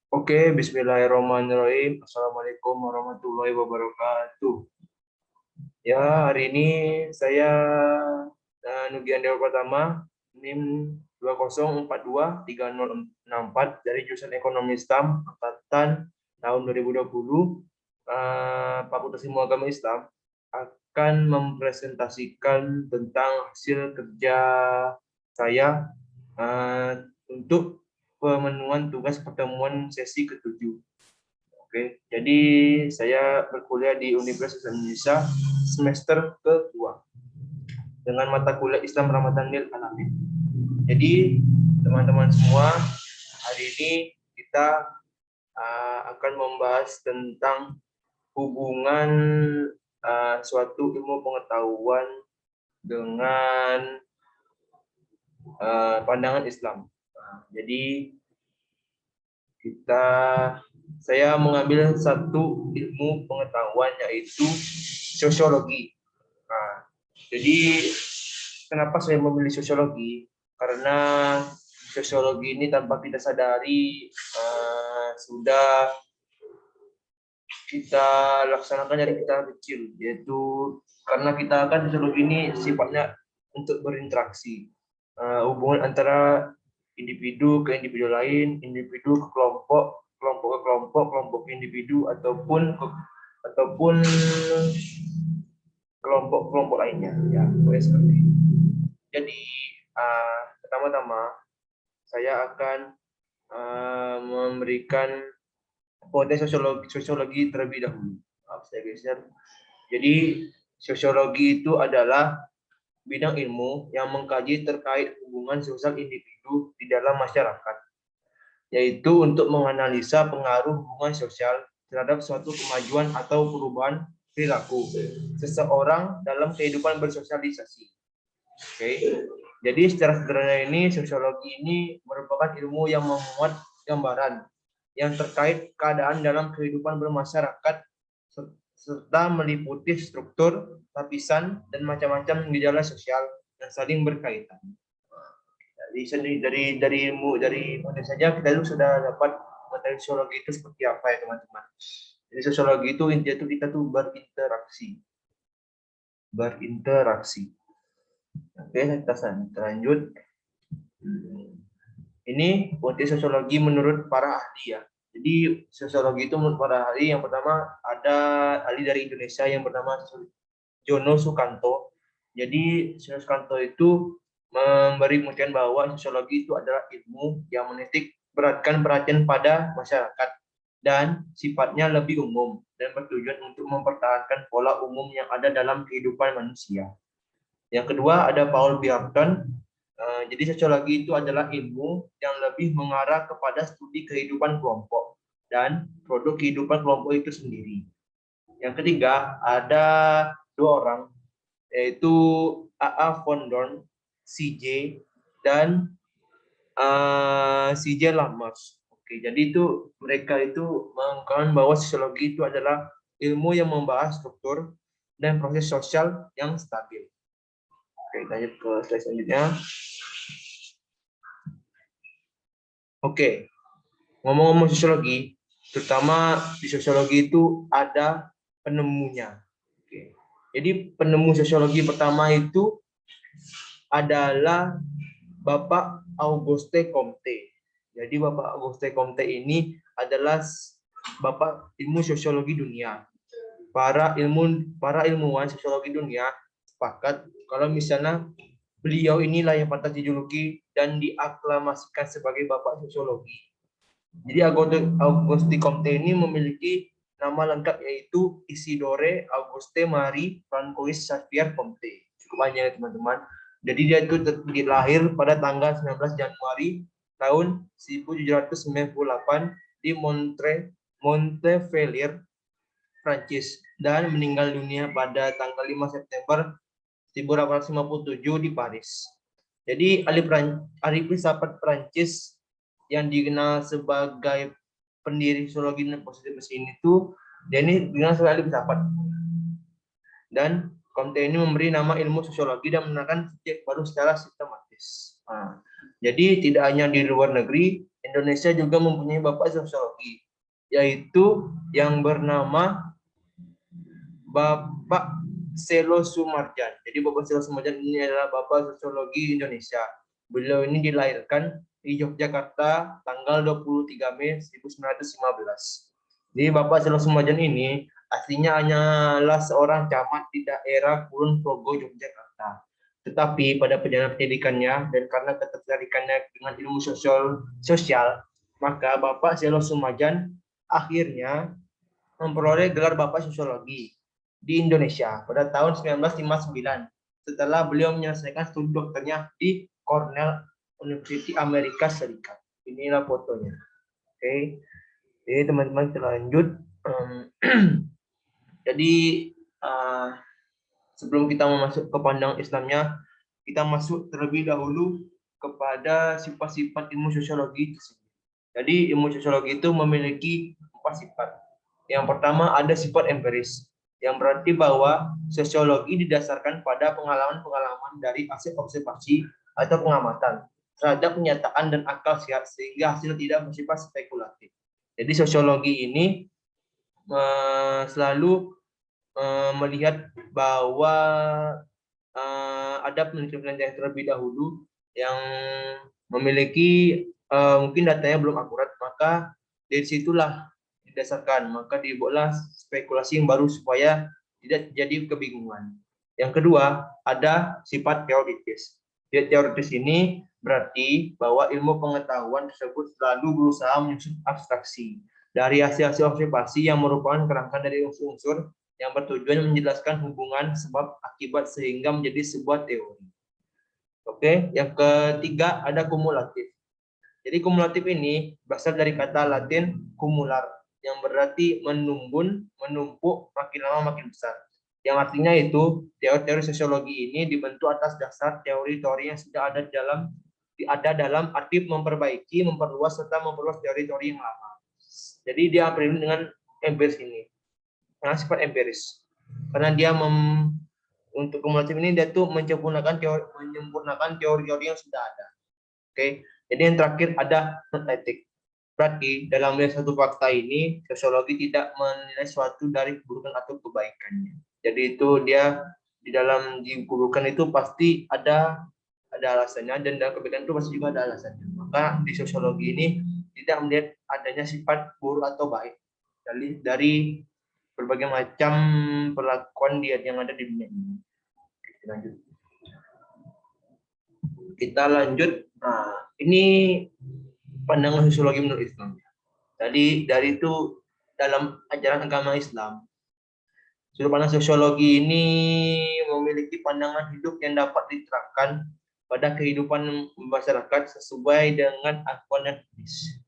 Oke, Bismillahirrahmanirrahim. Assalamualaikum warahmatullahi wabarakatuh. Ya, hari ini saya Nugian Dewa Pratama, NIM 20423064 dari jurusan Ekonomi Islam angkatan tahun 2020, Fakultas Ilmu Agama Islam akan mempresentasikan tentang hasil kerja saya untuk pemenuhan tugas pertemuan sesi ke-7. Oke, jadi saya berkuliah di Universitas Indonesia semester kedua dengan mata kuliah Islam Ramadanil Alamin. Jadi teman-teman semua, hari ini kita akan membahas tentang hubungan suatu ilmu pengetahuan dengan pandangan Islam. Jadi saya mengambil satu ilmu pengetahuan yaitu sosiologi. Nah, jadi kenapa saya memilih sosiologi? Karena sosiologi ini tanpa kita sadari sudah kita laksanakan dari kita kecil, yaitu karena kita kan sosiologi ini sifatnya untuk berinteraksi, hubungan antara individu ke individu lain, individu ke kelompok, kelompok ke kelompok, kelompok ke individu ataupun kelompok-kelompok lainnya, ya, seperti itu. Jadi pertama-tama saya akan memberikan potensi sosiologi terlebih dahulu. Maaf saya geser. Jadi sosiologi itu adalah bidang ilmu yang mengkaji terkait hubungan sosial individu di dalam masyarakat, yaitu untuk menganalisa pengaruh hubungan sosial terhadap suatu kemajuan atau perubahan perilaku seseorang dalam kehidupan bersosialisasi. Oke. Jadi secara sederhana ini sosiologi ini merupakan ilmu yang memuat gambaran yang terkait keadaan dalam kehidupan bermasyarakat serta meliputi struktur, lapisan, dan macam-macam gejala sosial yang saling berkaitan. Dari ilmu saja kita itu sudah dapat materi sosiologi itu seperti apa ya teman-teman. Jadi sosiologi itu intinya itu kita tuh berinteraksi. Oke, kita lanjut. Ini potensi sosiologi menurut para ahli ya. Jadi sosiologi itu menurut para ahli, yang pertama ada ahli dari Indonesia yang bernama Jono Sukanto. Jadi Jono Sukanto itu memberi pengertian bahwa sosiologi itu adalah ilmu yang menitik beratkan perhatian pada masyarakat dan sifatnya lebih umum dan bertujuan untuk mempertahankan pola umum yang ada dalam kehidupan manusia. Yang kedua ada Paul Bjarton. Jadi sosiologi itu adalah ilmu yang lebih mengarah kepada studi kehidupan kelompok dan produk kehidupan kelompok itu sendiri. Yang ketiga ada dua orang, yaitu A.A. von Dorn, C.J. dan C.J. Lammers. Oke, jadi itu mereka itu mengatakan bahwa sosiologi itu adalah ilmu yang membahas struktur dan proses sosial yang stabil. Oke, lanjut ke slide selanjutnya. Oke, ngomong-ngomong sosiologi, terutama di sosiologi itu ada penemunya. Oke. Jadi penemu sosiologi pertama itu adalah Bapak Auguste Comte. Jadi Bapak Auguste Comte ini adalah Bapak ilmu sosiologi dunia. Para ilmuwan sosiologi dunia sepakat kalau misalnya beliau inilah yang pantas dijuluki dan diaklamasikan sebagai Bapak Sosiologi. Jadi Auguste Comte ini memiliki nama lengkap yaitu Isidore Auguste Marie Francois Xavier Comte. Cukup panjang ya teman-teman. Jadi dia itu lahir pada tanggal 19 Januari tahun 1798 di Montefeller, Prancis, dan meninggal dunia pada tanggal 5 September 1857 di Paris. Jadi ahli filsafat Prancis yang dikenal sebagai pendiri sosiologi dan positivisme ini tuh dia ini dikenal sebagai ahli filsafat. Dan Comte ini memberi nama ilmu sosiologi dan menerangkan subjek baru secara sistematis. Jadi tidak hanya di luar negeri, Indonesia juga mempunyai bapak sosiologi, yaitu yang bernama Bapak Selo Sumarjan. Jadi Bapak Selo Sumarjan ini adalah bapak sosiologi Indonesia. Beliau ini dilahirkan di Yogyakarta tanggal 23 Mei 1915. Jadi Bapak Selo Sumarjan ini aslinya hanyalah seorang camat di daerah Kulon Progo, Yogyakarta. Tetapi pada perjalanan pendidikannya dan karena ketertarikannya dengan ilmu sosial, maka Bapak Selo Sumarjan akhirnya memperoleh gelar Bapak Sosiologi di Indonesia pada tahun 1959 setelah beliau menyelesaikan studi dokternya di Cornell University Amerika Serikat. Inilah fotonya. Oke. Jadi teman-teman lanjut. Jadi sebelum kita masuk ke pandangan Islamnya, kita masuk terlebih dahulu kepada sifat-sifat ilmu sosiologi tersebut. Jadi ilmu sosiologi itu memiliki 4 sifat. Yang pertama ada sifat empiris, yang berarti bahwa sosiologi didasarkan pada pengalaman-pengalaman dari hasil observasi atau pengamatan terhadap kenyataan dan akal sehat sehingga hasil tidak bersifat spekulatif. Jadi sosiologi ini selalu melihat bahwa ada penelitian-penelitian terlebih dahulu yang memiliki mungkin datanya belum akurat, maka dari situlah didasarkan, maka dibuatlah spekulasi yang baru supaya tidak jadi kebingungan. Yang kedua, ada sifat teoritis. Teoritis ini berarti bahwa ilmu pengetahuan tersebut selalu berusaha menyusun abstraksi dari hasil-hasil observasi yang merupakan kerangka dari unsur-unsur yang bertujuan menjelaskan hubungan sebab akibat sehingga menjadi sebuah teori. Oke, yang ketiga ada kumulatif. Jadi kumulatif ini berasal dari kata Latin cumular, yang berarti menumbun, menumpuk, makin lama makin besar. Yang artinya itu teori-teori sosiologi ini dibentuk atas dasar teori-teori yang sudah ada dalam arti memperbaiki, memperluas serta memperluas teori-teori yang lama. Jadi dia berdiri dengan empiris ini, nah, sifat empiris. Karena dia untuk kumulatif ini dia tuh menyempurnakan teori-teori yang sudah ada. Oke. Jadi yang terakhir ada notetik. Berarti dalam melihat satu fakta ini, sosiologi tidak menilai suatu dari keburukan atau kebaikannya. Jadi itu dia di dalam keburukan itu pasti ada alasannya, dan dalam kebaikan itu pasti juga ada alasannya. Maka di sosiologi ini tidak melihat adanya sifat buruk atau baik dari berbagai macam perlakuan dia yang ada di dunia ini. Kita lanjut. Nah, ini pandangan sosiologi menurut Islam. Jadi dari itu dalam ajaran agama Islam, sudut pandang sosiologi ini memiliki pandangan hidup yang dapat diterapkan pada kehidupan masyarakat sesuai dengan Al-Quran dan hadis.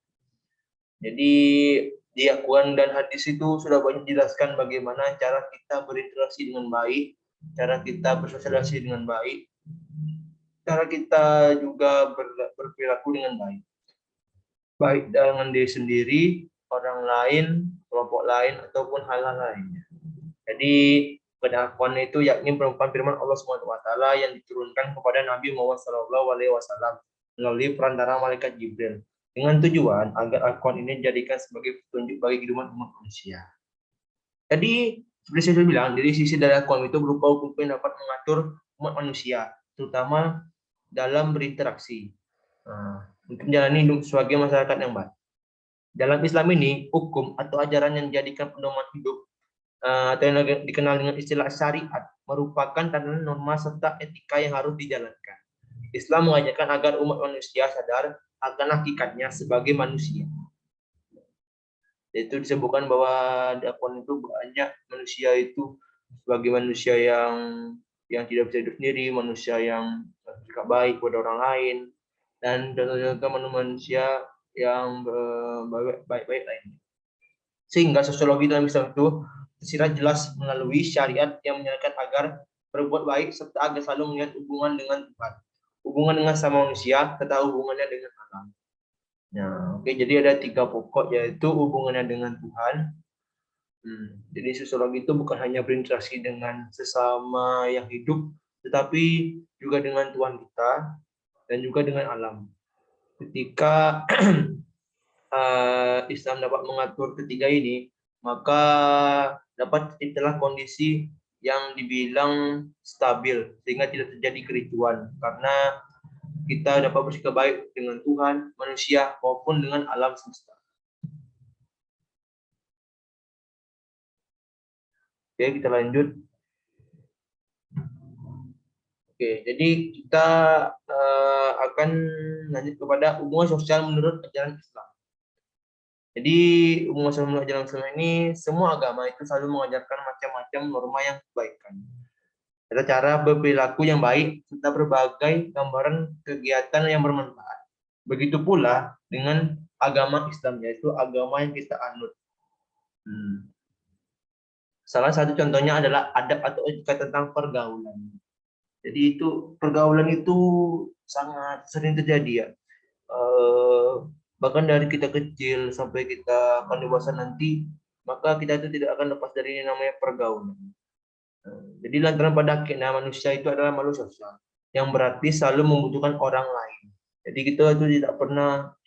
Jadi di Al-Quran dan hadis itu sudah banyak dijelaskan bagaimana cara kita berinteraksi dengan baik, cara kita bersosialisasi dengan baik, cara kita juga berperilaku dengan baik. Baik dengan diri sendiri, orang lain, kelompok lain, ataupun hal-hal lainnya. Jadi pengakuan itu yakni merupakan firman Allah SWT yang diturunkan kepada Nabi Muhammad SAW melalui perantara malaikat Jibril dengan tujuan agar Al-Quran ini dijadikan sebagai petunjuk bagi kehidupan umat manusia. Jadi seperti saya bilang, dari sisi dari Al-Quran itu berupa hukum yang dapat mengatur umat manusia, terutama dalam berinteraksi untuk menjalani hidup sebagai masyarakat yang baik. Dalam Islam ini, hukum atau ajaran yang dijadikan pedoman hidup atau yang dikenal dengan istilah syariat merupakan tatanan norma serta etika yang harus dijalankan. Islam mengajarkan agar umat manusia sadar akan hakikatnya sebagai manusia. Itu disebutkan bahwa di Al-Quran itu banyak manusia itu sebagai manusia yang tidak bisa hidup sendiri, manusia yang bersikap baik kepada orang lain, dan contoh-contoh manusia yang baik-baik lainnya. Sehingga sosiologi dalam Islam itu tersirat jelas melalui syariat yang menyarankan agar berbuat baik serta agar selalu melihat hubungan dengan Tuhan, hubungan dengan sama manusia, serta hubungannya dengan alam. Nah, oke, jadi ada 3 pokok, yaitu hubungannya dengan Tuhan. Jadi sosiologi itu bukan hanya berinteraksi dengan sesama yang hidup, tetapi juga dengan Tuhan kita dan juga dengan alam. Ketika Islam dapat mengatur ketiga ini, maka dapat itulah kondisi yang dibilang stabil sehingga tidak terjadi kericuan karena kita dapat bersikap baik dengan Tuhan, manusia maupun dengan alam semesta. Oke, kita lanjut. Oke, jadi kita akan lanjut kepada hubungan sosial menurut ajaran Islam. Jadi hubungan sosial menurut ajaran Islam ini, semua agama itu selalu mengajarkan macam-macam norma yang kebaikan. Ada cara berperilaku yang baik serta berbagai gambaran kegiatan yang bermanfaat. Begitu pula dengan agama Islam, yaitu agama yang kita anut. Salah satu contohnya adalah adab atau etika tentang pergaulan. Jadi itu pergaulan itu sangat sering terjadi ya. Bahkan dari kita kecil sampai kita akan dewasa nanti, maka kita itu tidak akan lepas dari ini namanya pergaulan. Jadi lantaran pada akhirnya manusia itu adalah makhluk sosial, yang berarti selalu membutuhkan orang lain. Jadi kita itu tidak pernah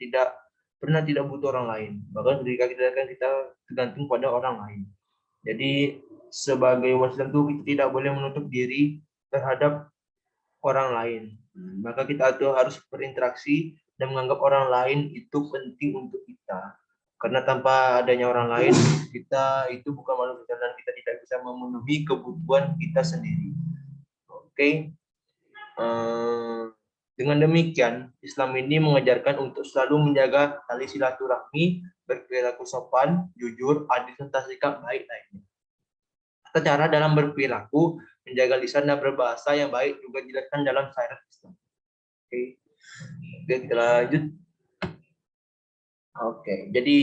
tidak butuh orang lain. Bahkan ketika kita tergantung pada orang lain. Jadi sebagai umat Islam itu kita tidak boleh menutup diri terhadap orang lain. Maka kita itu harus berinteraksi dan menganggap orang lain itu penting untuk kita. Karena tanpa adanya orang lain, kita itu bukan manusia dan kita tidak bisa memenuhi kebutuhan kita sendiri. Oke. Dengan demikian, Islam ini mengajarkan untuk selalu menjaga tali silaturahmi, berperilaku sopan, jujur, adil, serta sikap baik lainnya. Cara dalam berperilaku, menjaga lisan dan berbahasa yang baik juga dijelaskan dalam syariat Islam. Oke, kita lanjut. Oke, jadi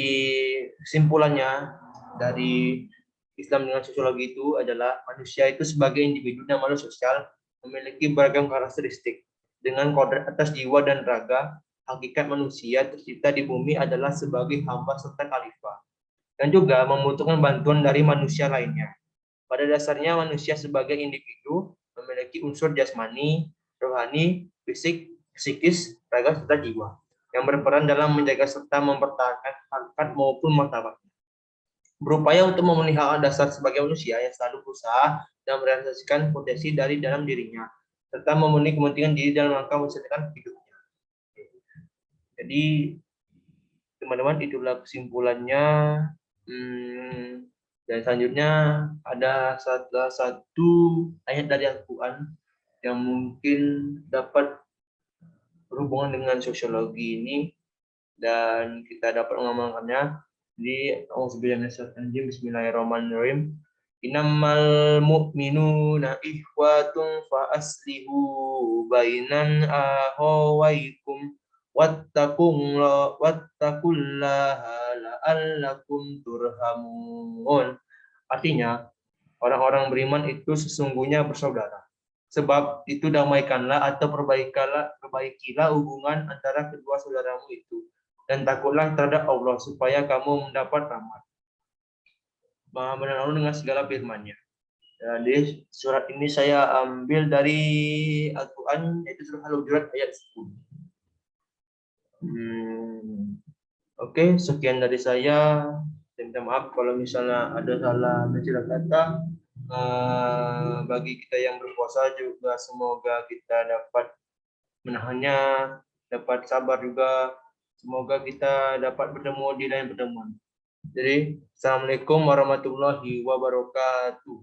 kesimpulannya dari Islam dengan sosiologi itu adalah manusia itu sebagai individu dan makhluk sosial memiliki beragam karakteristik. Dengan kodrat atas jiwa dan raga, hakikat manusia tercipta di bumi adalah sebagai hamba serta khalifah, dan juga membutuhkan bantuan dari manusia lainnya. Pada dasarnya manusia sebagai individu memiliki unsur jasmani, rohani, fisik, psikis, raga, serta jiwa yang berperan dalam menjaga serta mempertahankan harkat maupun martabatnya. Berupaya untuk memenuhi hak dasar sebagai manusia yang selalu berusaha dan merealisasikan potensi dari dalam dirinya, serta memenuhi kepentingan diri dalam rangka menyelesaikan hidupnya. Jadi, teman-teman, itulah kesimpulannya. Dan selanjutnya ada salah satu ayat dari Al-Quran yang mungkin dapat berhubungan dengan sosiologi ini dan kita dapat mengamalkannya di Bismillahirrahmanirrahim. Innamal mu'minuna ikhwatun fa aslihu bainan akhawaykum wattaqullaha la'allakum turhamun. Artinya, orang-orang beriman itu sesungguhnya bersaudara. Sebab itu damaikanlah atau perbaikilah hubungan antara kedua saudaramu itu. Dan takutlah terhadap Allah supaya kamu mendapat rahmat. Maha benar Allah dengan segala firman-Nya. Jadi surat ini saya ambil dari Al-Quran, yaitu surah Al-Hujurat ayat 10. Oke, sekian dari saya. Minta maaf kalau misalnya ada salah dan silap kata. Bagi kita yang berpuasa juga semoga kita dapat menahannya, dapat sabar juga. Semoga kita dapat bertemu di lain pertemuan. Jadi, Assalamualaikum warahmatullahi wabarakatuh.